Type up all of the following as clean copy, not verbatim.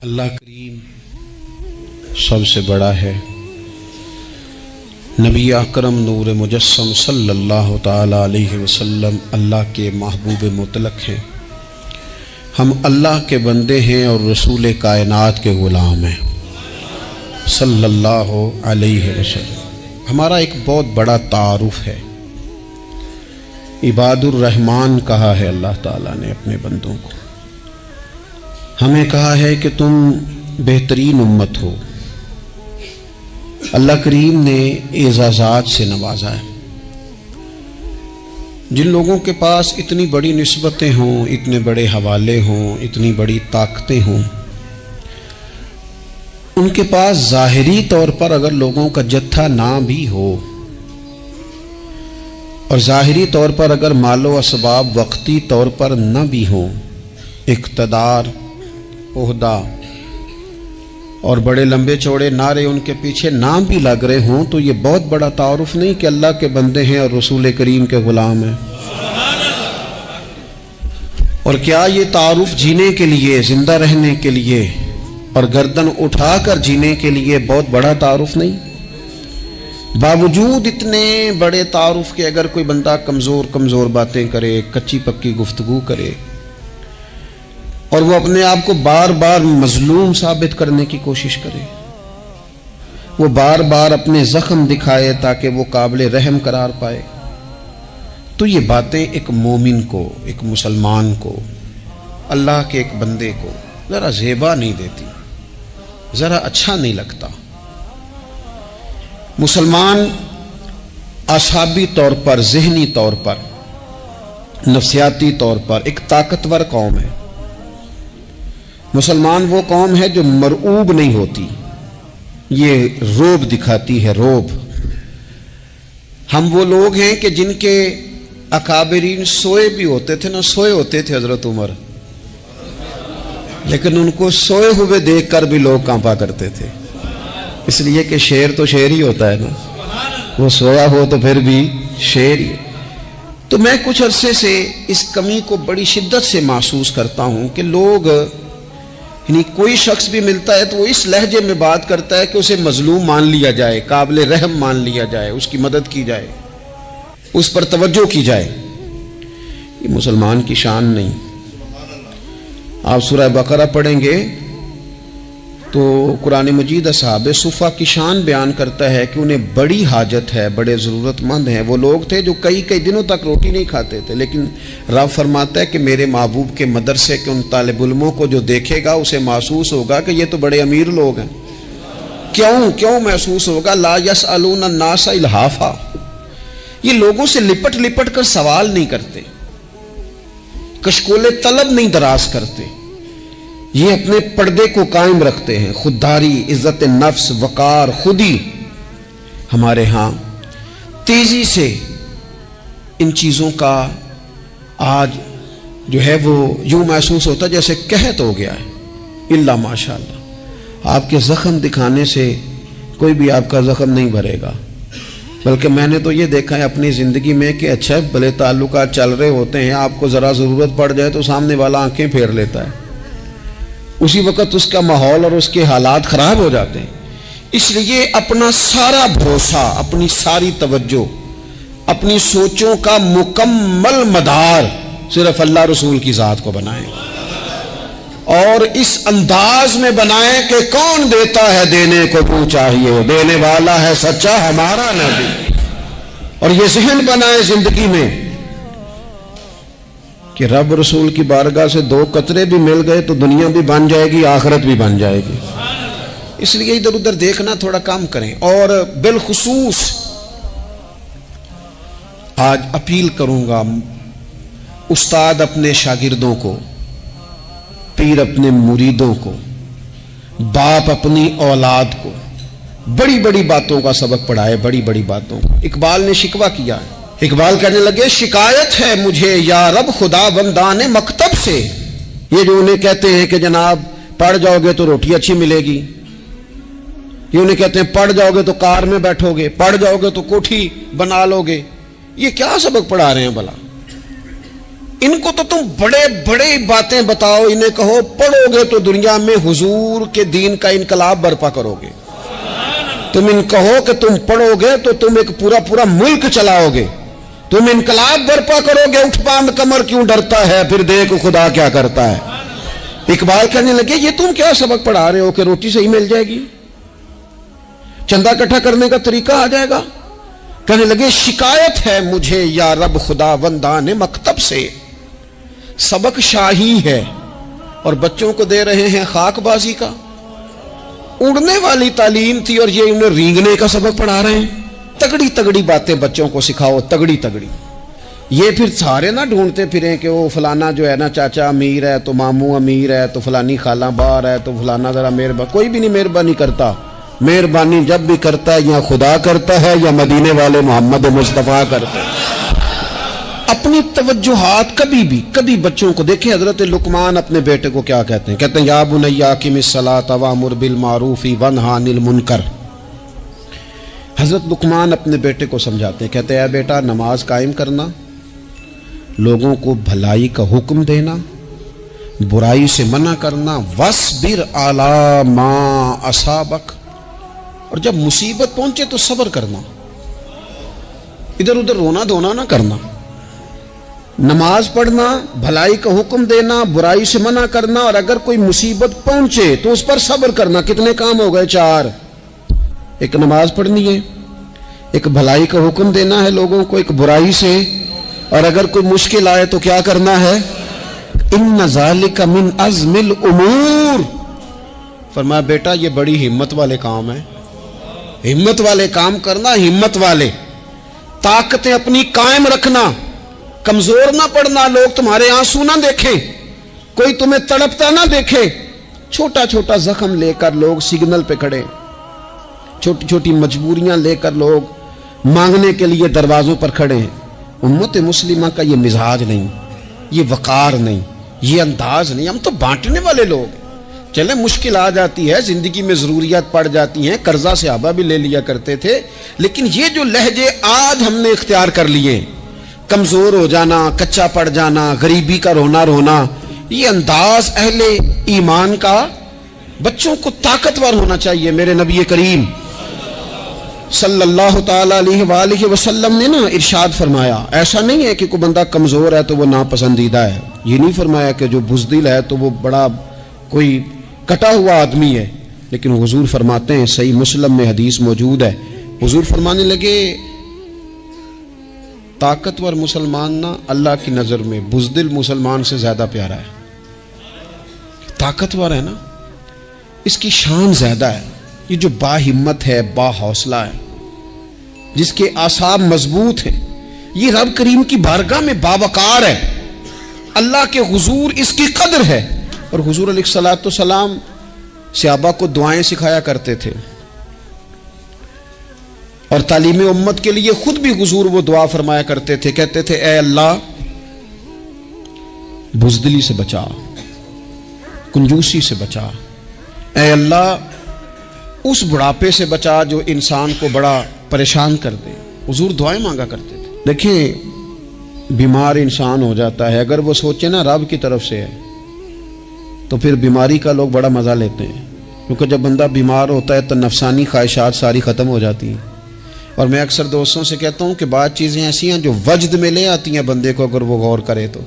اللہ کریم سب سے بڑا ہے۔ نبی اکرم نور مجسم صلی اللہ تعالی علیہ وسلم اللہ کے محبوب مطلق ہیں۔ ہم اللہ کے بندے ہیں اور رسول کائنات کے غلام ہیں صلی اللہ علیہ وسلم۔ ہمارا ایک بہت بڑا تعارف ہے۔ عباد الرحمن کہا ہے اللہ تعالیٰ نے اپنے بندوں کو، ہمیں کہا ہے کہ تم بہترین امت ہو۔ اللہ کریم نے اعزازات سے نوازا ہے۔ جن لوگوں کے پاس اتنی بڑی نسبتیں ہوں، اتنے بڑے حوالے ہوں، اتنی بڑی طاقتیں ہوں، ان کے پاس ظاہری طور پر اگر لوگوں کا جتھا نہ بھی ہو اور ظاہری طور پر اگر مال و اسباب وقتی طور پر نہ بھی ہوں، اقتدار، عہدہ اور بڑے لمبے چوڑے نعرے ان کے پیچھے نام بھی لگ رہے ہوں، تو یہ بہت بڑا تعارف نہیں کہ اللہ کے بندے ہیں اور رسول کریم کے غلام ہیں؟ اور کیا یہ تعارف جینے کے لیے، زندہ رہنے کے لیے اور گردن اٹھا کر جینے کے لیے بہت بڑا تعارف نہیں؟ باوجود اتنے بڑے تعارف کے اگر کوئی بندہ کمزور باتیں کرے، کچی پکی گفتگو کرے اور وہ اپنے آپ کو بار بار مظلوم ثابت کرنے کی کوشش کرے، وہ بار بار اپنے زخم دکھائے تاکہ وہ قابل رحم قرار پائے، تو یہ باتیں ایک مومن کو، ایک مسلمان کو، اللہ کے ایک بندے کو ذرا زیبا نہیں دیتی، ذرا اچھا نہیں لگتا۔ مسلمان اعصابی طور پر، ذہنی طور پر، نفسیاتی طور پر ایک طاقتور قوم ہے۔ مسلمان وہ قوم ہے جو مرعوب نہیں ہوتی، یہ روب دکھاتی ہے، روب۔ ہم وہ لوگ ہیں کہ جن کے اکابرین سوئے بھی ہوتے تھے، نہ سوئے ہوتے تھے حضرت عمر، لیکن ان کو سوئے ہوئے دیکھ کر بھی لوگ کانپا کرتے تھے، اس لیے کہ شیر تو شیر ہی ہوتا ہے نا، وہ سویا ہو تو پھر بھی شیر ہی۔ تو میں کچھ عرصے سے اس کمی کو بڑی شدت سے محسوس کرتا ہوں کہ لوگ، یعنی کوئی شخص بھی ملتا ہے تو وہ اس لہجے میں بات کرتا ہے کہ اسے مظلوم مان لیا جائے، قابل رحم مان لیا جائے، اس کی مدد کی جائے، اس پر توجہ کی جائے۔ یہ مسلمان کی شان نہیں۔ آپ سورہ بقرہ پڑھیں گے تو قرآن مجید اصحاب صفہ کی شان بیان کرتا ہے کہ انہیں بڑی حاجت ہے، بڑے ضرورت مند ہیں۔ وہ لوگ تھے جو کئی دنوں تک روٹی نہیں کھاتے تھے، لیکن رب فرماتا ہے کہ میرے محبوب کے مدرسے کے ان طالب علموں کو جو دیکھے گا اسے محسوس ہوگا کہ یہ تو بڑے امیر لوگ ہیں۔ کیوں محسوس ہوگا؟ لا یسألون الناس الحافا، یہ لوگوں سے لپٹ کر سوال نہیں کرتے، کشکول طلب نہیں دراز کرتے، یہ اپنے پردے کو قائم رکھتے ہیں۔ خودداری، عزت نفس، وقار، خودی ہمارے ہاں تیزی سے ان چیزوں کا آج جو ہے وہ یوں محسوس ہوتا جیسے قحط ہو گیا ہے۔ اللہ ماشاءاللہ، آپ کے زخم دکھانے سے کوئی بھی آپ کا زخم نہیں بھرے گا، بلکہ میں نے تو یہ دیکھا ہے اپنی زندگی میں کہ اچھا بھلے تعلقات چل رہے ہوتے ہیں، آپ کو ذرا ضرورت پڑ جائے تو سامنے والا آنکھیں پھیر لیتا ہے، اسی وقت اس کا ماحول اور اس کے حالات خراب ہو جاتے ہیں۔ اس لیے اپنا سارا بھروسہ، اپنی ساری توجہ، اپنی سوچوں کا مکمل مدار صرف اللہ رسول کی ذات کو بنائیں، اور اس انداز میں بنائیں کہ کون دیتا ہے دینے کو تو چاہیے، دینے والا ہے سچا ہمارا نبی۔ اور یہ ذہن بنائیں زندگی میں کہ رب رسول کی بارگاہ سے 2 قطرے بھی مل گئے تو دنیا بھی بن جائے گی، آخرت بھی بن جائے گی۔ اس لیے ادھر ادھر دیکھنا تھوڑا کم کریں۔ اور بالخصوص آج اپیل کروں گا، استاد اپنے شاگردوں کو، پیر اپنے مریدوں کو، باپ اپنی اولاد کو بڑی بڑی باتوں کا سبق پڑھائے، بڑی بڑی باتوں کا۔ اقبال نے شکوہ کیا ہے، اقبال کہنے لگے شکایت ہے مجھے یا رب خدا بندان مکتب سے، یہ جو انہیں کہتے ہیں کہ جناب پڑھ جاؤ گے تو روٹی اچھی ملے گی، یہ انہیں کہتے ہیں پڑھ جاؤ گے تو کار میں بیٹھو گے، پڑھ جاؤ گے تو کوٹھی بنا لو گے، یہ کیا سبق پڑھا رہے ہیں بھلا؟ ان کو تو تم بڑے بڑے باتیں بتاؤ، انہیں کہو پڑھو گے تو دنیا میں حضور کے دین کا انقلاب برپا کرو گے، تم ان کہو کہ تم پڑھو گے تو تم ایک پورا ملک چلاؤ گے، تم انقلاب برپا کرو گے، اٹھ باندھ کمر کیوں ڈرتا ہے، پھر دیکھ خدا کیا کرتا ہے۔ اقبال کہنے لگے یہ تم کیا سبق پڑھا رہے ہو کہ روٹی صحیح مل جائے گی، چندہ اکٹھا کرنے کا طریقہ آ جائے گا؟ کہنے لگے شکایت ہے مجھے یا رب خدا وندان مکتب سے، سبق شاہی ہے اور بچوں کو دے رہے ہیں خاک بازی کا۔ اڑنے والی تعلیم تھی اور یہ انہیں رینگنے کا سبق پڑھا رہے ہیں۔ تگڑی تگڑی باتیں بچوں کو سکھاؤ، تگڑی تگڑی۔ یہ پھر سارے نہ ڈھونڈتے پھریں کہ وہ فلانا جو ہے نا چاچا امیر ہے تو ماموں امیر ہے تو فلانی خالہ باہر ہے تو فلانا ذرا مہربانی، کوئی بھی نہیں مہربانی کرتا۔ مہربانی جب بھی کرتا ہے یا خدا کرتا ہے یا مدینے والے محمد مصطفیٰ کرتے ہیں۔ اپنی توجہات کبھی بچوں کو دیکھیں، حضرت لقمان اپنے بیٹے کو کیا کہتے ہیں؟ کہتے ہیں یا بنی اقم الصلاۃ وامر بالمعروف وانہی عن المنکر۔ حضرت لقمان اپنے بیٹے کو سمجھاتے ہیں، کہتے ہیں اے بیٹا نماز قائم کرنا، لوگوں کو بھلائی کا حکم دینا، برائی سے منع کرنا، وَاصْبِرْ عَلَىٰ مَا أَصَابَكَ، اور جب مصیبت پہنچے تو صبر کرنا، ادھر ادھر رونا دھونا نہ کرنا۔ نماز پڑھنا، بھلائی کا حکم دینا، برائی سے منع کرنا، اور اگر کوئی مصیبت پہنچے تو اس پر صبر کرنا۔ کتنے کام ہو گئے؟ 4۔ ایک نماز پڑھنی ہے، ایک بھلائی کا حکم دینا ہے لوگوں کو، ایک برائی سے، اور اگر کوئی مشکل آئے تو کیا کرنا ہے؟ ان ذالک من عزم الامور۔ فرمایا بیٹا یہ بڑی ہمت والے کام ہیں، ہمت والے کام کرنا، ہمت والے، طاقتیں اپنی قائم رکھنا، کمزور نہ پڑنا، لوگ تمہارے آنسو نہ دیکھیں، کوئی تمہیں تڑپتا نہ دیکھے۔ چھوٹا چھوٹا زخم لے کر لوگ سگنل پہ کھڑے، چھوٹی چھوٹی مجبوریاں لے کر لوگ مانگنے کے لیے دروازوں پر کھڑے ہیں۔ امت مسلمہ کا یہ مزاج نہیں، یہ وقار نہیں، یہ انداز نہیں۔ ہم تو بانٹنے والے لوگ ہیں۔ چلے مشکل آ جاتی ہے، زندگی میں ضروریات پڑ جاتی ہیں، قرضہ صحابہ بھی لے لیا کرتے تھے، لیکن یہ جو لہجے آج ہم نے اختیار کر لیے، کمزور ہو جانا، کچا پڑ جانا، غریبی کا رونا، یہ انداز اہل ایمان کا۔ بچوں کو طاقتور ہونا چاہیے۔ میرے نبی کریم صلی اللہ تعالی علیہ وآلہ وسلم نے نا ارشاد فرمایا، ایسا نہیں ہے کہ کوئی بندہ کمزور ہے تو وہ ناپسندیدہ ہے، یہ نہیں فرمایا کہ جو بزدل ہے تو وہ بڑا کوئی کٹا ہوا آدمی ہے، لیکن حضور فرماتے ہیں، صحیح مسلم میں حدیث موجود ہے، حضور فرمانے لگے طاقتور مسلمان نا اللہ کی نظر میں بزدل مسلمان سے زیادہ پیارا ہے۔ طاقتور ہے نا، اس کی شان زیادہ ہے۔ یہ جو با ہمت ہے، با حوصلہ ہے، جس کے اعصاب مضبوط ہیں، یہ رب کریم کی بارگاہ میں باوقار ہے، اللہ کے حضور اس کی قدر ہے۔ اور حضور علیہ الصلوۃ والسلام صحابہ کو دعائیں سکھایا کرتے تھے، اور تعلیم امت کے لیے خود بھی حضور وہ دعا فرمایا کرتے تھے، کہتے تھے اے اللہ بزدلی سے بچا، کنجوسی سے بچا، اے اللہ اس بڑھاپے سے بچا جو انسان کو بڑا پریشان کر دے۔ حضور دعائیں مانگا کرتے تھے۔ دیکھیں بیمار انسان ہو جاتا ہے، اگر وہ سوچے نا رب کی طرف سے ہے تو پھر بیماری کا لوگ بڑا مزہ لیتے ہیں، کیونکہ جب بندہ بیمار ہوتا ہے تو نفسانی خواہشات ساری ختم ہو جاتی ہیں۔ اور میں اکثر دوستوں سے کہتا ہوں کہ بعض چیزیں ایسی ہیں جو وجد میں لے آتی ہیں بندے کو، اگر وہ غور کرے تو۔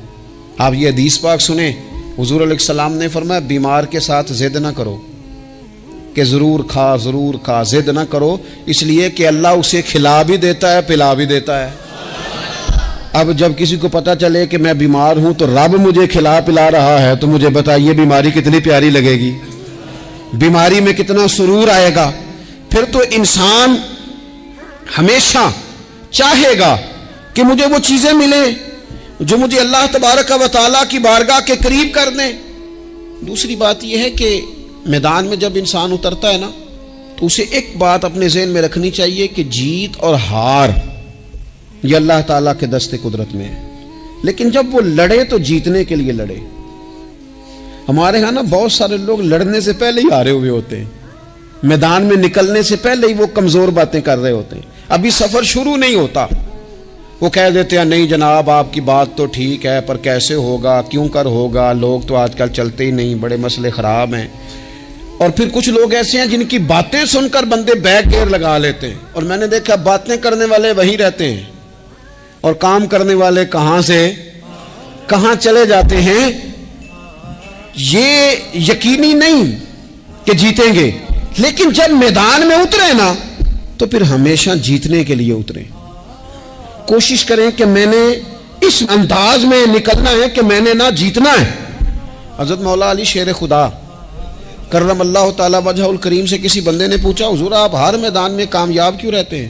آپ یہ حدیث پاک سنیں، حضور علیہ السلام نے فرمایا بیمار کے ساتھ ضد نہ کرو کہ ضرور کھا، ضد نہ کرو، اس لیے کہ اللہ اسے کھلا بھی دیتا ہے، پلا بھی دیتا ہے۔ اب جب کسی کو پتہ چلے کہ میں بیمار ہوں تو رب مجھے کھلا پلا رہا ہے تو مجھے بتائیے بیماری کتنی پیاری لگے گی، بیماری میں کتنا سرور آئے گا۔ پھر تو انسان ہمیشہ چاہے گا کہ مجھے وہ چیزیں ملیں جو مجھے اللہ تبارک و تعالیٰ کی بارگاہ کے قریب کر دیں۔ دوسری بات یہ ہے کہ میدان میں جب انسان اترتا ہے نا تو اسے ایک بات اپنے ذہن میں رکھنی چاہیے کہ جیت اور ہار یہ اللہ تعالیٰ کے دست قدرت میں ہے، لیکن جب وہ لڑے تو جیتنے کے لیے لڑے۔ ہمارے ہاں نا بہت سارے لوگ لڑنے سے پہلے ہی ہارے ہوئے ہوتے ہیں، میدان میں نکلنے سے پہلے ہی وہ کمزور باتیں کر رہے ہوتے ہیں، ابھی سفر شروع نہیں ہوتا وہ کہہ دیتے ہیں نہیں جناب آپ کی بات تو ٹھیک ہے پر کیسے ہوگا، کیوں کر ہوگا، لوگ تو آج کل چلتے ہی نہیں، بڑے مسئلے خراب ہیں۔ اور پھر کچھ لوگ ایسے ہیں جن کی باتیں سن کر بندے بیک گیئر لگا لیتے ہیں، اور میں نے دیکھا باتیں کرنے والے وہیں رہتے ہیں اور کام کرنے والے کہاں سے کہاں چلے جاتے ہیں۔ یہ یقینی نہیں کہ جیتیں گے، لیکن جب میدان میں اترے نا تو پھر ہمیشہ جیتنے کے لیے اتریں۔ کوشش کریں کہ میں نے اس انداز میں نکلنا ہے کہ میں نے نہ جیتنا ہے۔ حضرت مولا علی شیر خدا کرم اللہ تعالی وجہ الکریم سے کسی بندے نے پوچھا حضور آپ ہر میدان میں کامیاب کیوں رہتے ہیں؟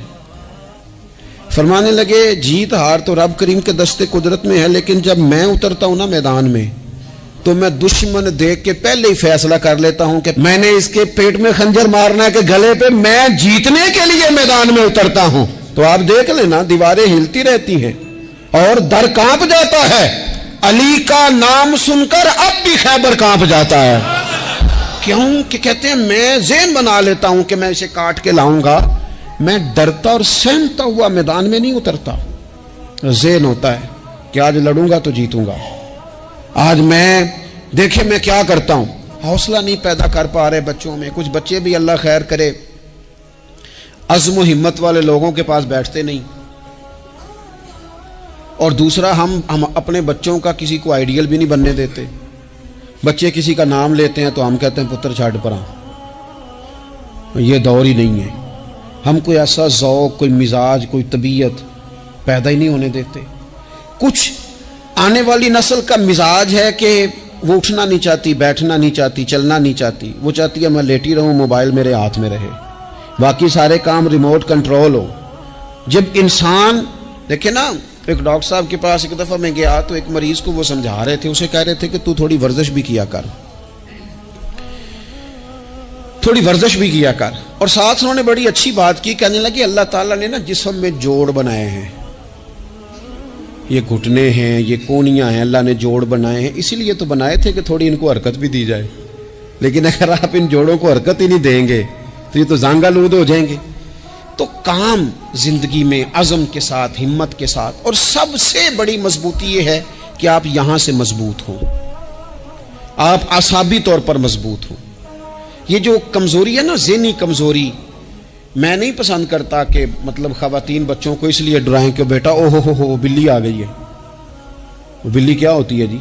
فرمانے لگے جیت ہار تو رب کریم کے دستے قدرت میں ہے، لیکن جب میں اترتا ہوں نا میدان میں تو میں دشمن دیکھ کے پہلے ہی فیصلہ کر لیتا ہوں کہ میں نے اس کے پیٹ میں خنجر مارنا ہے کہ گلے پہ، میں جیتنے کے لیے میدان میں اترتا ہوں۔ تو آپ دیکھ لینا دیواریں ہلتی رہتی ہیں اور در کانپ جاتا ہے، علی کا نام سن کر اب بھی خیبر کانپ جاتا ہے۔ کیوں کہ کہتے ہیں میں ذہن بنا لیتا ہوں کہ میں اسے کاٹ کے لاؤں گا، میں ڈرتا اور سہمتا ہوا میدان میں نہیں اترتا۔ ذہن ہوتا ہے کہ آج لڑوں گا تو جیتوں گا، آج میں دیکھیں میں کیا کرتا ہوں۔ حوصلہ نہیں پیدا کر پا رہے بچوں میں، کچھ بچے بھی اللہ خیر کرے عزم و ہمت والے لوگوں کے پاس بیٹھتے نہیں، اور دوسرا ہم اپنے بچوں کا کسی کو آئیڈیل بھی نہیں بننے دیتے۔ بچے کسی کا نام لیتے ہیں تو ہم کہتے ہیں پتر چھاڑ پرا، یہ دور ہی نہیں ہے۔ ہم کوئی ایسا ذوق، کوئی مزاج، کوئی طبیعت پیدا ہی نہیں ہونے دیتے۔ کچھ آنے والی نسل کا مزاج ہے کہ وہ اٹھنا نہیں چاہتی، بیٹھنا نہیں چاہتی، چلنا نہیں چاہتی، وہ چاہتی ہے میں لیٹی رہوں، موبائل میرے ہاتھ میں رہے، باقی سارے کام ریموٹ کنٹرول ہو۔ جب انسان دیکھیں نا، ایک ڈاکٹر صاحب کے پاس ایک دفعہ میں گیا تو ایک مریض کو وہ سمجھا رہے تھے، اسے کہہ رہے تھے کہ تو تھوڑی ورزش بھی کیا کر، تھوڑی ورزش بھی کیا کر، اور ساتھ انہوں نے بڑی اچھی بات کی، کہنے لگے اللہ تعالیٰ نے نا جسم میں جوڑ بنائے ہیں، یہ گھٹنے ہیں، یہ کونیاں ہیں، اللہ نے جوڑ بنائے ہیں، اسی لیے تو بنائے تھے کہ تھوڑی ان کو حرکت بھی دی جائے، لیکن اگر آپ ان جوڑوں کو حرکت ہی نہیں دیں گے تو یہ تو زانگا لود ہو جائیں گے۔ تو کام زندگی میں عزم کے ساتھ، ہمت کے ساتھ، اور سب سے بڑی مضبوطی یہ ہے کہ آپ یہاں سے مضبوط ہوں، آپ اعصابی طور پر مضبوط ہوں۔ یہ جو کمزوری ہے نا، ذہنی کمزوری، میں نہیں پسند کرتا کہ مطلب خواتین بچوں کو اس لیے ڈرائیں کہ بیٹا او ہو بلی آ گئی ہے۔ وہ بلی کیا ہوتی ہے جی؟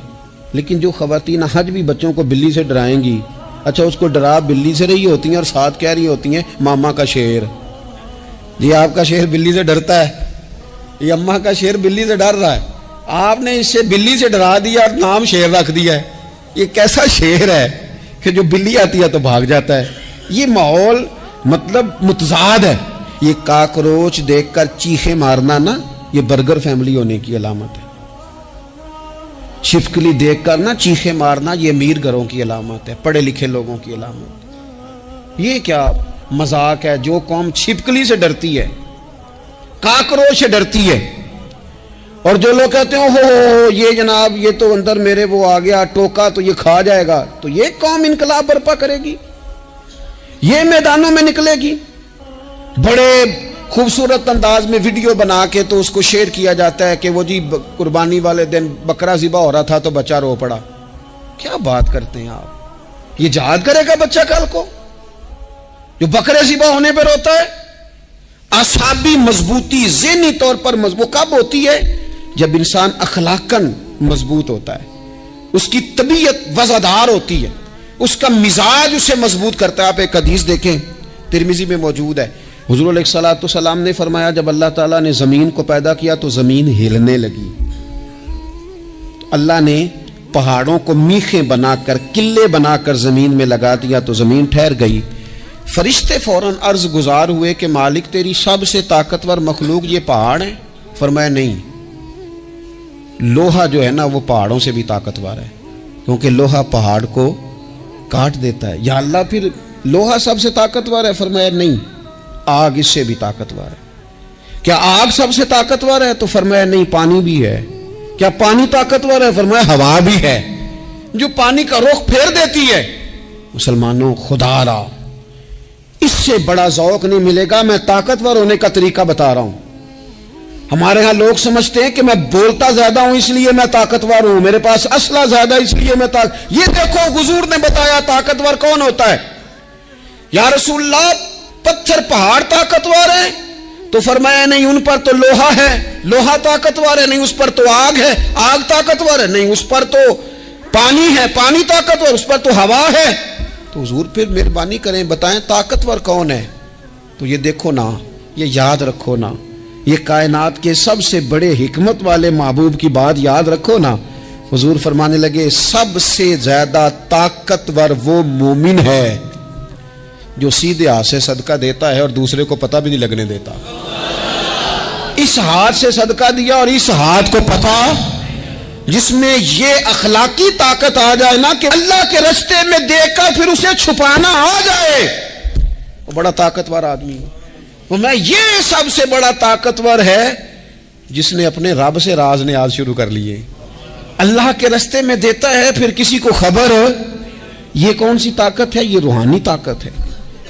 لیکن جو خواتین آج بھی بچوں کو بلی سے ڈرائیں گی، اچھا اس کو ڈرا بلی سے رہی ہوتی ہیں اور ساتھ کہہ رہی ہوتی ہیں ماما کا شیر، جی آپ کا شیر بلی سے ڈرتا ہے، یہ اماں کا شیر بلی سے ڈر رہا ہے، آپ نے اس سے بلی سے ڈرا دیا اور نام شیر رکھ دیا ہے۔ یہ کیسا شیر ہے کہ جو بلی آتی ہے تو بھاگ جاتا ہے؟ یہ ماحول مطلب متضاد ہے۔ یہ کاکروچ دیکھ کر چیخیں مارنا نا، یہ برگر فیملی ہونے کی علامت ہے۔ چھپکلی دیکھ کر نا چیخیں مارنا، یہ امیر گھروں کی علامت ہے، پڑھے لکھے لوگوں کی علامت۔ یہ کیا مذاق ہے؟ جو قوم چھپکلی سے ڈرتی ہے، کاکروچ سے ڈرتی ہے، اور جو لوگ کہتے ہیں ہو یہ جناب یہ تو اندر میرے وہ آ گیا ٹوکا تو یہ کھا جائے گا، تو یہ قوم انقلاب برپا کرے گی، یہ میدانوں میں نکلے گی۔ بڑے خوبصورت انداز میں ویڈیو بنا کے تو اس کو شیئر کیا جاتا ہے کہ وہ جی قربانی والے دن بکرا ذبح ہو رہا تھا تو بچہ رو پڑا۔ کیا بات کرتے ہیں آپ؟ یہ جہاد کرے گا بچہ کل کو جو بکرے ذبح ہونے پہ روتا ہے؟ اعصابی مضبوطی ذہنی طور پر مضبوط کب ہوتی ہے؟ جب انسان اخلاقاً مضبوط ہوتا ہے، اس کی طبیعت وزادار ہوتی ہے، اس کا مزاج اسے مضبوط کرتا ہے۔ آپ ایک حدیث دیکھیں، ترمذی میں موجود ہے، حضور علیہ الصلوۃ والسلام نے فرمایا جب اللہ تعالیٰ نے زمین کو پیدا کیا تو زمین ہلنے لگی، تو اللہ نے پہاڑوں کو میخیں بنا کر، قلعے بنا کر زمین میں لگا دیا تو زمین ٹھہر گئی۔ فرشتے فوراً عرض گزار ہوئے کہ مالک تیری سب سے طاقتور مخلوق یہ پہاڑ ہیں؟ فرمایا نہیں، لوہا جو ہے نا وہ پہاڑوں سے بھی طاقتور ہے، کیونکہ لوہا پہاڑ کو کاٹ دیتا ہے۔ یا اللہ پھر لوہا سب سے طاقتور ہے؟ فرمایا نہیں، آگ اس سے بھی طاقتور ہے۔ کیا آگ سب سے طاقتور ہے؟ تو فرمایا نہیں، پانی بھی ہے۔ کیا پانی طاقتور ہے؟ فرمایا ہوا بھی ہے، جو پانی کا رخ پھیر دیتی ہے۔ مسلمانوں خدا را اس سے بڑا ذوق نہیں ملے گا۔ میں طاقتور ہونے کا طریقہ بتا رہا ہوں، ہمارے ہاں لوگ سمجھتے ہیں کہ میں بولتا زیادہ ہوں اس لیے میں طاقتور ہوں، میرے پاس اسلحہ زیادہ اس لیے میں یہ دیکھو حضور نے بتایا طاقتور کون ہوتا ہے۔ یا رسول اللہ پتھر پہاڑ طاقتور ہیں؟ تو فرمایا نہیں، ان پر تو لوہا ہے، لوہا طاقتور ہے، نہیں اس پر تو آگ ہے، آگ طاقتور ہے، نہیں اس پر تو پانی ہے، پانی طاقتور، اس پر تو ہوا ہے۔ تو حضور پھر مہربانی کریں بتائیں طاقتور کون ہے؟ تو یہ دیکھو نا، یہ یاد رکھو نا، یہ کائنات کے سب سے بڑے حکمت والے محبوب کی بات یاد رکھو نا۔ حضور فرمانے لگے سب سے زیادہ طاقتور وہ مومن ہے جو سیدھے ہاتھ سے صدقہ دیتا ہے اور دوسرے کو پتہ بھی نہیں لگنے دیتا۔ اس ہاتھ سے صدقہ دیا اور اس ہاتھ کو پتہ، جس میں یہ اخلاقی طاقت آ جائے نا کہ اللہ کے رستے میں دیکھ کر پھر اسے چھپانا آ جائے، وہ بڑا طاقتور آدمی ہے۔ میں یہ سب سے بڑا طاقتور ہے جس نے اپنے رب سے راز نیاز شروع کر لیے، اللہ کے رستے میں دیتا ہے پھر کسی کو خبر۔ یہ کون سی طاقت ہے؟ یہ روحانی طاقت ہے،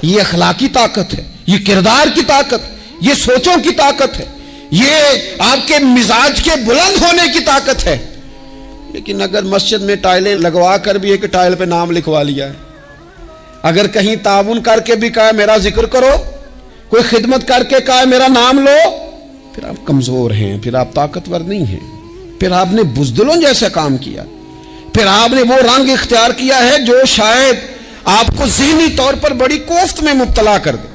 یہ اخلاقی طاقت ہے، یہ کردار کی طاقت، یہ سوچوں کی طاقت ہے، یہ آپ کے مزاج کے بلند ہونے کی طاقت ہے۔ لیکن اگر مسجد میں ٹائلیں لگوا کر بھی ایک ٹائل پہ نام لکھوا لیا ہے، اگر کہیں تعاون کر کے بھی کہا میرا ذکر کرو، کوئی خدمت کر کے کہا میرا نام لو، پھر آپ کمزور ہیں، پھر آپ طاقتور نہیں ہیں، پھر آپ نے بزدلوں جیسا کام کیا، پھر آپ نے وہ رنگ اختیار کیا ہے جو شاید آپ کو ذہنی طور پر بڑی کوفت میں مبتلا کر دے۔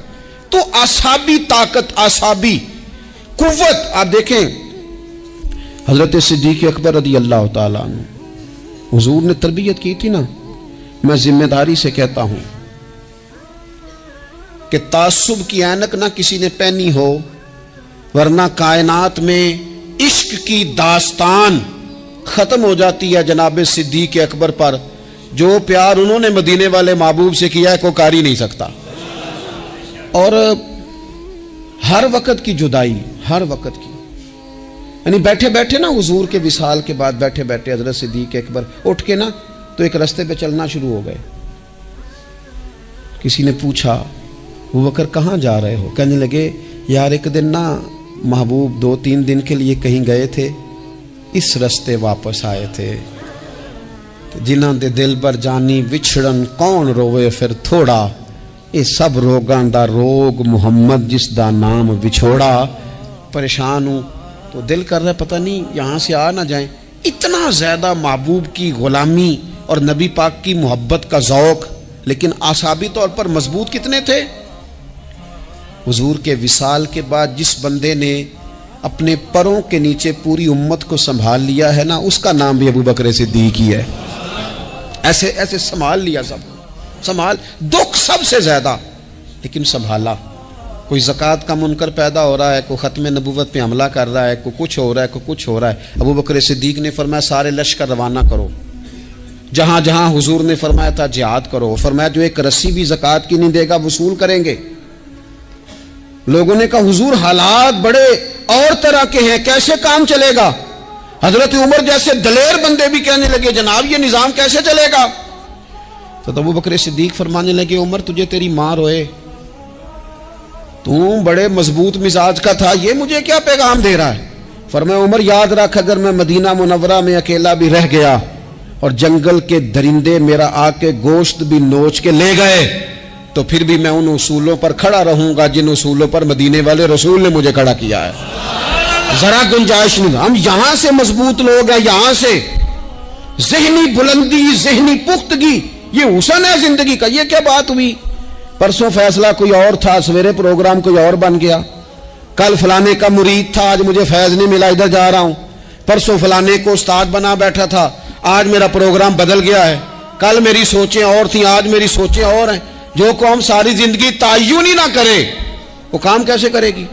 تو اعصابی طاقت، اعصابی قوت، آپ دیکھیں حضرت صدیق اکبر رضی اللہ تعالیٰ عنہ، حضور نے تربیت کی تھی نا، میں ذمہ داری سے کہتا ہوں کہ تعصب کی اینک نہ کسی نے پہنی ہو، ورنہ کائنات میں عشق کی داستان ختم ہو جاتی ہے جناب صدیق اکبر پر۔ جو پیار انہوں نے مدینے والے محبوب سے کیا ہے کوئی کر ہی نہیں سکتا۔ اور ہر وقت کی جدائی، ہر وقت کی، یعنی بیٹھے بیٹھے نا حضور کے وصال کے بعد بیٹھے بیٹھے حضرت صدیق اکبر اٹھ کے نا تو ایک رستے پہ چلنا شروع ہو گئے۔ کسی نے پوچھا ابو بکر کہاں جا رہے ہو؟ کہنے لگے یار ایک دن نا محبوب 2-3 دن کے لیے کہیں گئے تھے، اس رستے واپس آئے تھے، جنہاں دے دل بر جانی وچھڑن کون روے پھر تھوڑا، اے سب روگاں دا روگ محمد جس دا نام وچھوڑا۔ پریشان ہوں تو دل کر رہا ہے پتہ نہیں یہاں سے آ نہ جائیں۔ اتنا زیادہ محبوب کی غلامی اور نبی پاک کی محبت کا ذوق، لیکن اعصابی طور پر مضبوط کتنے تھے؟ حضور کے وصال کے بعد جس بندے نے اپنے پروں کے نیچے پوری امت کو سنبھال لیا ہے نا، اس کا نام بھی ابو بکر صدیق ہی ہے۔ ایسے ایسے سنبھال لیا، سب سنبھال، دکھ سب سے زیادہ لیکن سنبھالا۔ کوئی زکوٰۃ کا منکر پیدا ہو رہا ہے، کوئی ختم نبوت پہ حملہ کر رہا ہے، کوئی کچھ ہو رہا ہے، کوئی کچھ ہو رہا ہے، ابو بکر صدیق نے فرمایا سارے لشکر روانہ کرو، جہاں جہاں حضور نے فرمایا تھا جہاد کرو، فرمایا جو ایک رسی بھی زکوٰۃ کی نہیں دے گا وصول کریں گے۔ لوگوں نے کہا حضور حالات بڑے اور طرح کے ہیں، کیسے کام چلے گا؟ حضرت عمر جیسے دلیر بندے بھی کہنے لگے جناب یہ نظام کیسے چلے گا؟ تو ابو بکر صدیق فرمانے لگے عمر تجھے تیری ماں روئے، تو بڑے مضبوط مزاج کا تھا، یہ مجھے کیا پیغام دے رہا ہے؟ فرمایا عمر یاد رکھ اگر میں مدینہ منورہ میں اکیلا بھی رہ گیا اور جنگل کے درندے میرا آ کے گوشت بھی نوچ کے لے گئے تو پھر بھی میں ان اصولوں پر کھڑا رہوں گا جن اصولوں پر مدینے والے رسول نے مجھے کھڑا کیا ہے۔ ذرا گنجائش نہیں، ہم یہاں سے مضبوط لوگ ہیں، یہاں سے ذہنی بلندی، ذہنی پختگی، یہ حسن ہے زندگی کا۔ یہ کیا بات ہوئی؟ پرسوں فیصلہ کوئی اور تھا، سویرے پروگرام کوئی اور بن گیا، کل فلانے کا مرید تھا آج مجھے فیض نہیں ملا ادھر جا رہا ہوں، پرسوں فلانے کو استاد بنا بیٹھا تھا آج میرا پروگرام بدل گیا ہے، کل میری سوچیں اور تھیں آج میری سوچیں اور ہیں۔ جو قوم ساری زندگی تعین ہی نہ کرے وہ کام کیسے کرے گی؟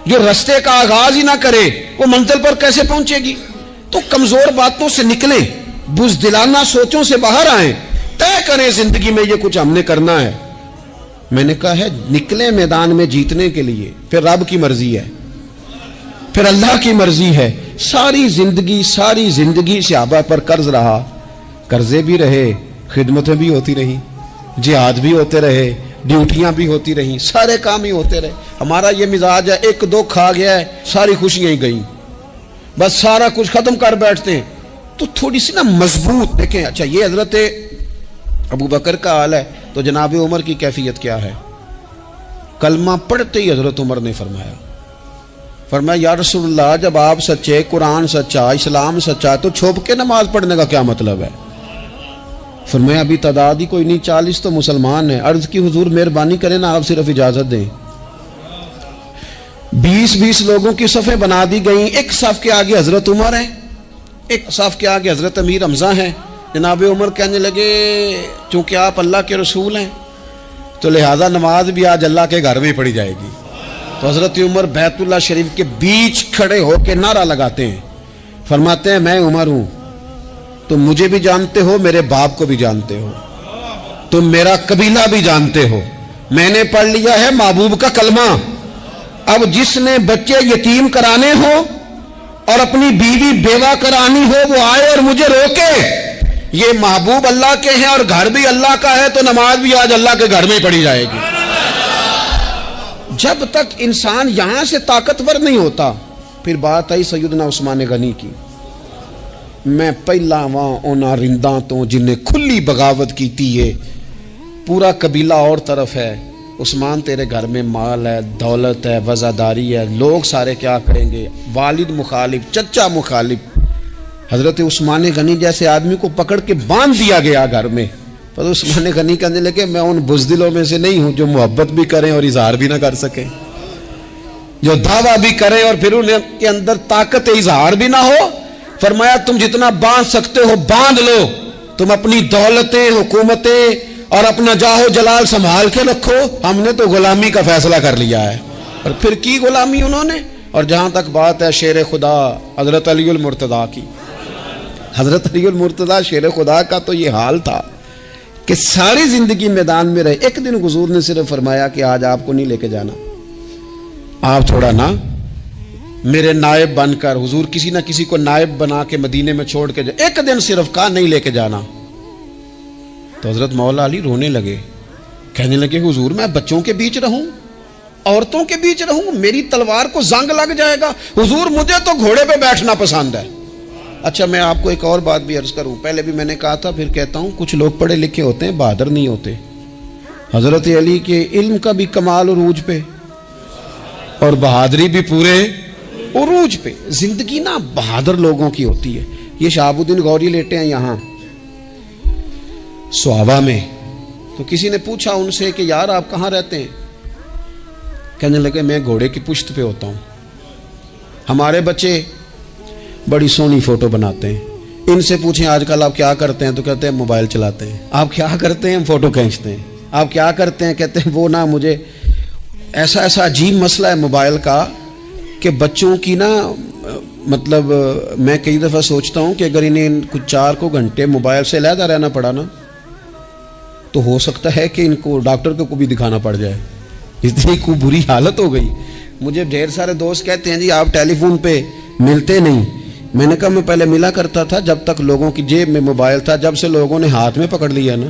جو رستے کا آغاز ہی نہ کرے وہ منزل پر کیسے پہنچے گی؟ تو کمزور باتوں سے نکلیں، بزدلانہ سوچوں سے باہر آئیں، طے کریں زندگی میں یہ کچھ ہم نے کرنا ہے۔ میں نے کہا ہے نکلیں میدان میں جیتنے کے لیے، پھر رب کی مرضی ہے، پھر اللہ کی مرضی ہے۔ ساری زندگی صحابہ پر قرض رہا، قرضے بھی رہے، خدمتیں بھی ہوتی رہی، جہاد بھی ہوتے رہے، ڈیوٹیاں بھی ہوتی رہیں, سارے کام ہی ہوتے رہے. ہمارا یہ مزاج ہے, ایک دو کھا گیا ہے ساری خوشیاں ہی گئیں, بس سارا کچھ ختم کر بیٹھتے ہیں. تو تھوڑی سی نا مضبوط دیکھیں. اچھا یہ حضرت ابو بکر کا حال ہے, تو جناب عمر کی کیفیت کیا ہے؟ کلمہ پڑھتے ہی حضرت عمر نے فرمایا یا رسول اللہ, جب آپ سچے, قرآن سچا, اسلام سچا, تو چھپ کے نماز پڑھنے کا کیا مطلب ہے؟ فرمایا ابھی تعداد ہی کوئی نہیں, 40 تو مسلمان ہیں. عرض کی حضور مہربانی کریں نا, آپ صرف اجازت دیں. 20 لوگوں کی صفیں بنا دی گئیں. ایک صف کے آگے حضرت عمر ہیں, ایک صف کے آگے حضرت امیر حمزہ ہیں. جناب عمر کہنے لگے چونکہ آپ اللہ کے رسول ہیں تو لہذا نماز بھی آج اللہ کے گھر میں پڑھی جائے گی. تو حضرت عمر بیت اللہ شریف کے بیچ کھڑے ہو کے نعرہ لگاتے ہیں, فرماتے ہیں میں عمر ہوں, تم مجھے بھی جانتے ہو, میرے باپ کو بھی جانتے ہو, تم میرا قبیلہ بھی جانتے ہو, میں نے پڑھ لیا ہے محبوب کا کلمہ. اب جس نے بچے یتیم کرانے ہو اور اپنی بیوی بیوہ کرانی ہو وہ آئے اور مجھے روکے. یہ محبوب اللہ کے ہیں اور گھر بھی اللہ کا ہے, تو نماز بھی آج اللہ کے گھر میں پڑھی جائے گی. جب تک انسان یہاں سے طاقتور نہیں ہوتا. پھر بات آئی سیدنا عثمان غنی کی. میں پہلا وہاں اونا رنداں تو جنہیں کھلی بغاوت کی تھی, ہے پورا قبیلہ اور طرف ہے. عثمان تیرے گھر میں مال ہے, دولت ہے, وزاداری ہے, لوگ سارے کیا کریں گے؟ والد مخالف, چچا مخالف. حضرت عثمان غنی جیسے آدمی کو پکڑ کے باندھ دیا گیا گھر میں. پر عثمان غنی کہنے لگے میں ان بزدلوں میں سے نہیں ہوں جو محبت بھی کریں اور اظہار بھی نہ کر سکیں, جو دعویٰ بھی کریں اور پھر ان کے اندر طاقت اظہار بھی نہ ہو. فرمایا تم جتنا باندھ سکتے ہو باندھ لو, تم اپنی دولتیں, حکومتیں اور اپنا جاہو جلال سنبھال کے رکھو, ہم نے تو غلامی کا فیصلہ کر لیا ہے. اور پھر کی غلامی انہوں نے. اور جہاں تک بات ہے شیر خدا حضرت علی المرتضیٰ کی, حضرت علی المرتضیٰ شیر خدا کا تو یہ حال تھا کہ ساری زندگی میدان میں رہے. ایک دن حضور نے صرف فرمایا کہ آج آپ کو نہیں لے کے جانا, آپ تھوڑا نا میرے نائب بن کر, حضور کسی نہ کسی کو نائب بنا کے مدینے میں چھوڑ کے جائے. ایک دن صرف کہا نہیں لے کے جانا. تو حضرت مولا علی رونے لگے, کہنے لگے حضور میں بچوں کے بیچ رہوں, عورتوں کے بیچ رہوں, میری تلوار کو زنگ لگ جائے گا. حضور مجھے تو گھوڑے پہ بیٹھنا پسند ہے. اچھا میں آپ کو ایک اور بات بھی عرض کروں, پہلے بھی میں نے کہا تھا پھر کہتا ہوں, کچھ لوگ پڑھے لکھے ہوتے ہیں بہادر نہیں ہوتے. حضرت علی کے علم کا بھی کمال عروج پہ اور بہادری بھی پورے عروج پہ. زندگی نا بہادر لوگوں کی ہوتی ہے. یہ شہاب الدین غوری لیٹے ہیں یہاں سوابا میں, تو کسی نے پوچھا ان سے کہ یار آپ کہاں رہتے ہیں؟ کہنے لگے میں گھوڑے کی پشت پہ ہوتا ہوں, ہمارے بچے بڑی سونی فوٹو بناتے ہیں. ان سے پوچھیں آج کل آپ کیا کرتے ہیں, تو کہتے ہیں موبائل چلاتے ہیں. آپ کیا کرتے ہیں؟ ہم فوٹو کھینچتے ہیں. آپ کیا کرتے ہیں؟ کہتے ہیں وہ نا مجھے ایسا عجیب مسئلہ ہے موبائل کا کہ بچوں کی نا مطلب میں کئی دفعہ سوچتا ہوں کہ اگر انہیں کچھ 4 گھنٹے موبائل سے علیحدہ رہنا پڑا نا تو ہو سکتا ہے کہ ان کو ڈاکٹر کو بھی دکھانا پڑ جائے, اتنی کو بری حالت ہو گئی. مجھے ڈھیر سارے دوست کہتے ہیں جی آپ ٹیلی فون پہ ملتے نہیں. میں نے کہا میں پہلے ملا کرتا تھا جب تک لوگوں کی جیب میں موبائل تھا, جب سے لوگوں نے ہاتھ میں پکڑ لیا نا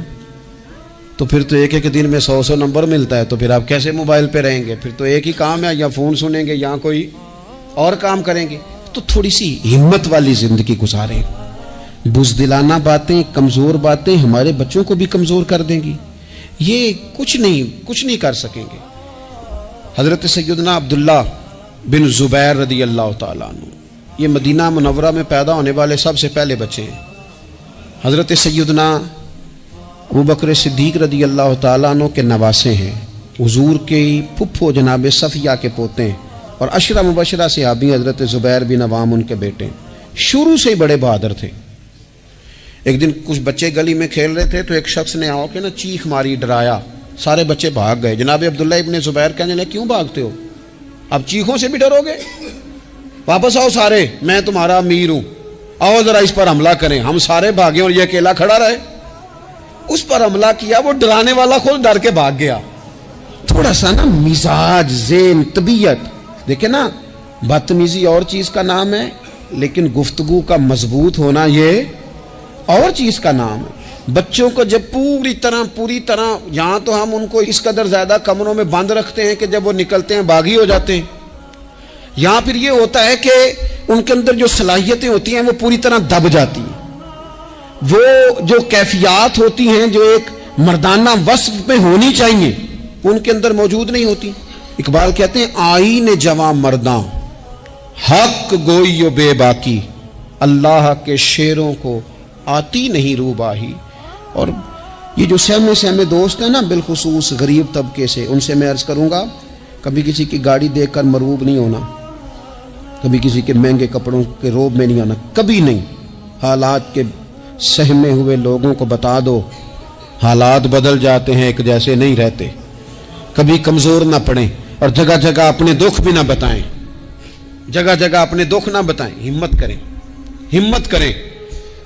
تو پھر تو ایک دن میں 100 نمبر ملتا ہے, تو پھر آپ کیسے موبائل پہ رہیں گے؟ پھر تو ایک ہی کام ہے, یا فون سنیں گے یا کوئی اور کام کریں گے. تو تھوڑی سی ہمت والی زندگی گزاریں. بزدلانہ باتیں, کمزور باتیں ہمارے بچوں کو بھی کمزور کر دیں گی. یہ کچھ نہیں کر سکیں گے. حضرت سیدنا عبداللہ بن زبیر رضی اللہ تعالیٰ عنہ, یہ مدینہ منورہ میں پیدا ہونے والے سب سے پہلے بچے ہیں. حضرت سیدنا ابو بکر صدیق رضی اللہ تعالیٰ عنہ کے نواسے ہیں. حضور کے پھپھو جناب صفیہ کے پوتے ہیں, اور عشرہ مبشرہ صحابی حضرت زبیر بن عوام ان کے بیٹے. شروع سے ہی بڑے بہادر تھے. ایک دن کچھ بچے گلی میں کھیل رہے تھے تو ایک شخص نے آ کے نا چیخ ماری, ڈرایا, سارے بچے بھاگ گئے. جناب عبداللہ ابن زبیر کہنے لگے کیوں بھاگتے ہو, اب چیخوں سے بھی ڈرو گے؟ واپس آؤ سارے, میں تمہارا امیر ہوں, آؤ ذرا اس پر حملہ کریں. ہم سارے بھاگے اور یہ اکیلا کھڑا رہے. اس پر حملہ کیا, وہ ڈرانے والا خود ڈر کے بھاگ گیا. تھوڑا سا نا مزاج, ذہن, طبیعت دیکھیں نا, بدتمیزی اور چیز کا نام ہے لیکن گفتگو کا مضبوط ہونا یہ اور چیز کا نام ہے. بچوں کو جب پوری طرح یہاں تو ہم ان کو اس قدر زیادہ کمروں میں بند رکھتے ہیں کہ جب وہ نکلتے ہیں باغی ہو جاتے ہیں. یہاں پھر یہ ہوتا ہے کہ ان کے اندر جو صلاحیتیں ہوتی ہیں وہ پوری طرح دب جاتی ہیں. وہ جو کیفیات ہوتی ہیں جو ایک مردانہ وصف میں ہونی چاہیے ان کے اندر موجود نہیں ہوتی. اقبال کہتے ہیں آئین جواں مرداں حق گوئی و بے باکی، اللہ کے شیروں کو آتی نہیں روباہی. اور یہ جو سہمے دوست ہیں نا بالخصوص غریب طبقے سے، ان سے میں عرض کروں گا کبھی کسی کی گاڑی دیکھ کر مرعوب نہیں ہونا، کبھی کسی کے مہنگے کپڑوں کے روب میں نہیں آنا، کبھی نہیں. حالات کے سہمے ہوئے لوگوں کو بتا دو حالات بدل جاتے ہیں، ایک جیسے نہیں رہتے. کبھی کمزور نہ پڑیں اور جگہ جگہ اپنے دکھ بھی نہ بتائیں، جگہ جگہ اپنے دکھ نہ بتائیں. ہمت کریں.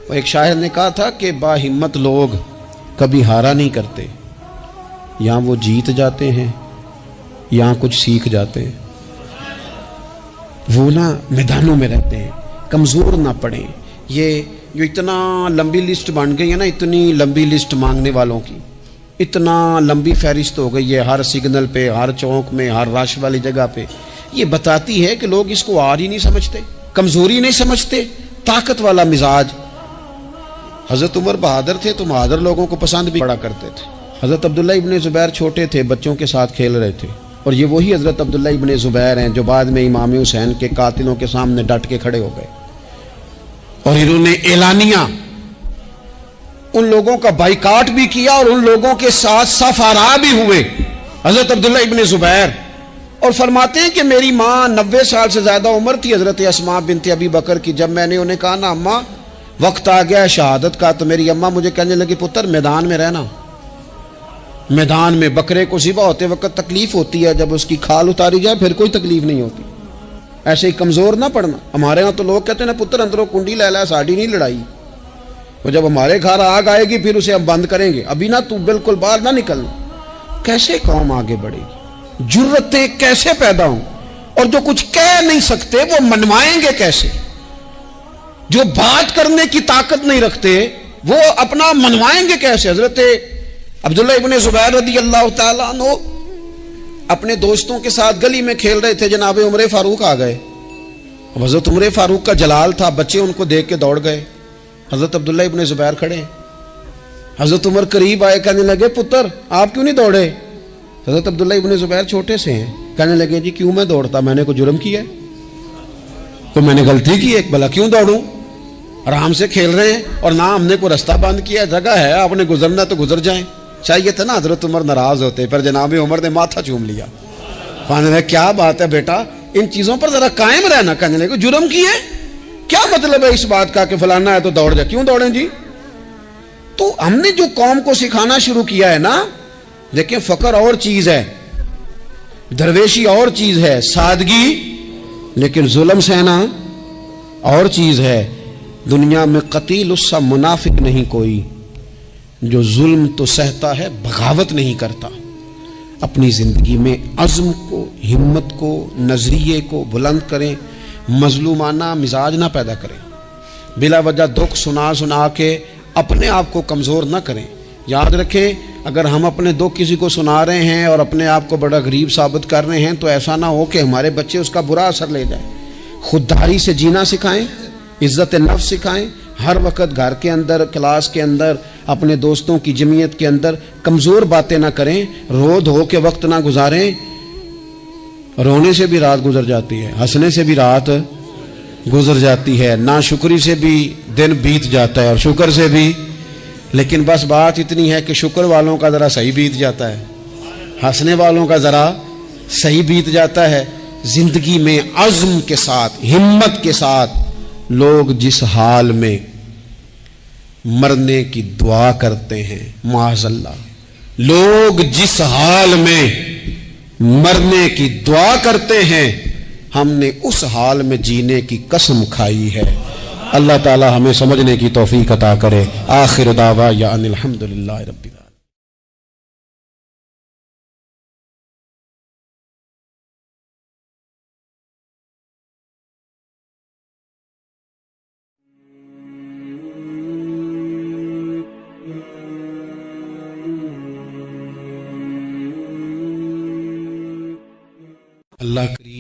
اور ایک شاعر نے کہا تھا کہ با ہمت لوگ کبھی ہارا نہیں کرتے، یہاں وہ جیت جاتے ہیں یہاں کچھ سیکھ جاتے ہیں. وہ نا میدانوں میں رہتے ہیں. کمزور نہ پڑیں. یہ جو اتنا لمبی لسٹ بن گئی ہے نا، اتنی لمبی لسٹ مانگنے والوں کی، اتنا لمبی فہرست ہو گئی ہے ہر سگنل پہ، ہر چوک میں، ہر رش والی جگہ پہ. یہ بتاتی ہے کہ لوگ اس کو آر ہی نہیں سمجھتے، کمزوری نہیں سمجھتے، طاقت والا مزاج. حضرت عمر بہادر تھے تو بہادر لوگوں کو پسند بھی بڑا کرتے تھے. حضرت عبداللہ ابن زبیر چھوٹے تھے، بچوں کے ساتھ کھیل رہے تھے، اور یہ وہی حضرت عبداللہ ابن زبیر ہیں جو بعد میں امام حسین کے قاتلوں کے سامنے ڈٹ کے کھڑے ہو گئے اور انہوں نے اعلانیہ ان لوگوں کا بائیکاٹ بھی کیا اور ان لوگوں کے ساتھ سفارا بھی ہوئے. حضرت عبداللہ ابن زبیر اور فرماتے ہیں کہ میری ماں 90 سال سے زیادہ عمر تھی حضرت اسماء بنت ابی بکر کی. جب میں نے انہیں کہا نا اماں وقت آ گیا ہے شہادت کا، تو میری اماں مجھے کہنے لگی پتر میدان میں رہنا. میدان میں بکرے کو ذبح ہوتے وقت تکلیف ہوتی ہے، جب اس کی کھال اتاری جائے پھر کوئی تکلیف نہیں ہوتی. ایسے ہی کمزور نہ پڑنا. ہمارے ہاں تو لوگ کہتے ہیں نا پتر اندروں کنڈی لے لا ساڑی نہیں لڑائی. وہ جب ہمارے گھر آگ آئے گی پھر اسے ہم بند کریں گے، ابھی نہ تو بالکل باہر نہ نکلنا. کیسے قوم آگے بڑھے گی؟ جرتیں کیسے پیدا ہوں؟ اور جو کچھ کہہ نہیں سکتے وہ منوائیں گے کیسے؟ جو بات کرنے کی طاقت نہیں رکھتے وہ اپنا منوائیں گے کیسے؟ حضرت عبداللہ ابن زبیر رضی اللہ تعالیٰ عنہ اپنے دوستوں کے ساتھ گلی میں کھیل رہے تھے، جناب عمر فاروق آ گئے. حضرت عمر فاروق کا جلال تھا، بچے ان کو دیکھ کے دوڑ گئے. حضرت عبداللہ ابن زبیر کھڑے ہیں. حضرت عمر قریب آئے، کہنے لگے پتر آپ کیوں نہیں دوڑے؟ حضرت عبداللہ ابن زبیر چھوٹے سے ہیں، کہنے لگے جی کیوں میں دوڑتا، میں نے کوئی جرم کیا ہے؟ تو میں نے غلطی کی ہے، بھلا کیوں دوڑوں؟ آرام سے کھیل رہے ہیں اور نہ ہم نے کوئی رستہ بند کیا، جگہ ہے آپ نے گزرنا تو گزر جائیں. چاہیے تھا نا حضرت عمر ناراض ہوتے، پر جناب عمر نے ماتھا چوم لیا. کہنے لگے کیا بات ہے بیٹا، ان چیزوں پر ذرا قائم رہنا. کہنے لگے جرم کیے، کیا مطلب ہے اس بات کا کہ فلانا ہے تو دوڑ جائے؟ کیوں دوڑیں جی؟ تو ہم نے جو قوم کو سکھانا شروع کیا ہے نا، دیکھیں فقر اور چیز ہے، درویشی اور چیز ہے، سادگی، لیکن ظلم سہنا اور چیز ہے. دنیا میں قتیل اس سا منافق نہیں کوئی جو ظلم تو سہتا ہے بغاوت نہیں کرتا. اپنی زندگی میں عزم کو، ہمت کو، نظریے کو بلند کریں، مظلومانہ مزاج نہ پیدا کریں، بلا وجہ دکھ سنا کے اپنے آپ کو کمزور نہ کریں. یاد رکھیں اگر ہم اپنے دکھ کسی کو سنا رہے ہیں اور اپنے آپ کو بڑا غریب ثابت کر رہے ہیں تو ایسا نہ ہو کہ ہمارے بچے اس کا برا اثر لے جائیں. خودداری سے جینا سکھائیں، عزت نفس سکھائیں. ہر وقت گھر کے اندر، کلاس کے اندر، اپنے دوستوں کی جمعیت کے اندر کمزور باتیں نہ کریں، رو دھو کے وقت نہ گزاریں. رونے سے بھی رات گزر جاتی ہے، ہنسنے سے بھی رات گزر جاتی ہے، ناشکری سے بھی دن بیت جاتا ہے اور شکر سے بھی. لیکن بس بات اتنی ہے کہ شکر والوں کا ذرا صحیح بیت جاتا ہے، ہنسنے والوں کا ذرا صحیح بیت جاتا ہے. زندگی میں عزم کے ساتھ، ہمت کے ساتھ لوگ جس حال میں مرنے کی دعا کرتے ہیں، معاذ اللہ، لوگ جس حال میں مرنے کی دعا کرتے ہیں ہم نے اس حال میں جینے کی قسم کھائی ہے. اللہ تعالی ہمیں سمجھنے کی توفیق عطا کرے. آخر دعوانا ان الحمدللہ رب العالمین. اللہ کریم